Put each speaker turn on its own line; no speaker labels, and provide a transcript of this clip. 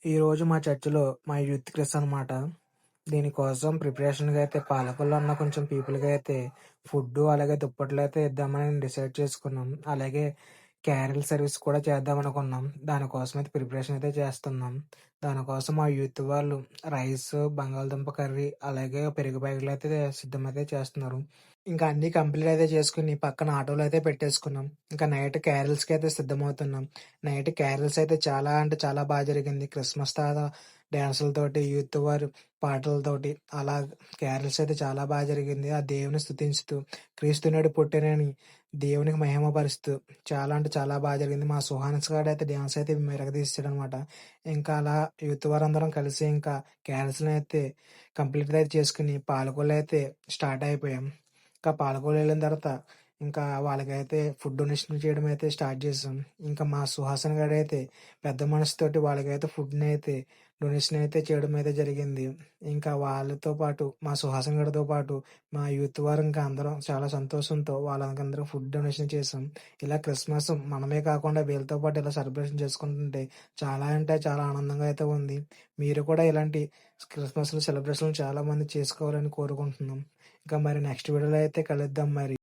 ఈరోజు మా చర్చిలో మా యూత్ క్రిస్ అనమాట. దీనికోసం ప్రిపరేషన్‌గా అయితే పాలకొల్లు ఉన్న కొంచెం పీపుల్‌కి అయితే ఫుడ్డు, అలాగే దుప్పట్లు అయితే ఇద్దామని డిసైడ్ చేసుకున్నాం. అలాగే క్యారల్ సర్వీస్ కూడా చేద్దామనుకున్నాం. దానికోసం అయితే ప్రిపరేషన్ అయితే చేస్తున్నాం. దానికోసం మా యూత్ వాళ్ళు రైసు, బంగాళదుంప కర్రీ, అలాగే పెరుగు ప్యాకెట్‌లయితే సిద్ధమైతే చేస్తున్నారు. ఇంకా అన్నీ కంప్లీట్ అయితే చేసుకొని పక్కన ఆటోలో అయితే పెట్టేసుకున్నాం. ఇంకా నైట్ క్యారల్స్‌కి అయితే సిద్ధమవుతున్నాం. నైట్ క్యారల్స్ అయితే చాలా అంటే చాలా జరిగింది. క్రిస్మస్ తాత డాన్సులతోటి, యూత్ వారు పాటలతోటి అలా క్యారల్స్ అయితే చాలా జరిగింది. ఆ దేవుని స్తుతించుతూ, క్రీస్తు నేడు పుట్టెనని దేవునికి మహిమపరుస్తూ చాలా అంటే చాలా జరిగింది. మా సుహాన్స్ గాడైతే డాన్స్ అయితే ఇరగదీసాడనమాట. ఇంకా అలా యూత్ వారందరం కలిసి ఇంకా క్యారల్స్‌ని అయితే కంప్లీట్‌గా అయితే చేసుకొని పాలకొల్లు అయితే స్టార్ట్ అయిపోయాం. ఇంకా పాలకొల్లు వెళ్ళిన తర్వాత ఇంకా వాళ్ళకైతే ఫుడ్ డొనేషన్ చేయడం అయితే స్టార్ట్ చేసాం. ఇంకా మా సుహాసన్ గాడైతే పెద్ద మనసుతోటి వాళ్ళకైతే ఫుడ్‌ని అయితే డొనేషన్ అయితే చేయడం అయితే జరిగింది. ఇంకా వాళ్ళతో పాటు మా సుహాసన్ గాడితో పాటు మా యూత్ వారు ఇంకా అందరం చాలా సంతోషంతో వాళ్ళకందరికి ఫుడ్ డొనేషన్ చేసాం. ఇలా క్రిస్మస్ మనమే కాకుండా వీళ్ళతో పాటు ఇలా సెలబ్రేషన్ చేసుకుంటుంటే చాలా అంటే చాలా ఆనందంగా అయితే ఉంది. మీరు కూడా ఇలాంటి క్రిస్మస్‌లు సెలబ్రేషన్‌లు చాలామంది చేసుకోవాలని కోరుకుంటున్నాం. ఇంకా మరి నెక్స్ట్ వీడియోలో అయితే కలుద్దాం మరి.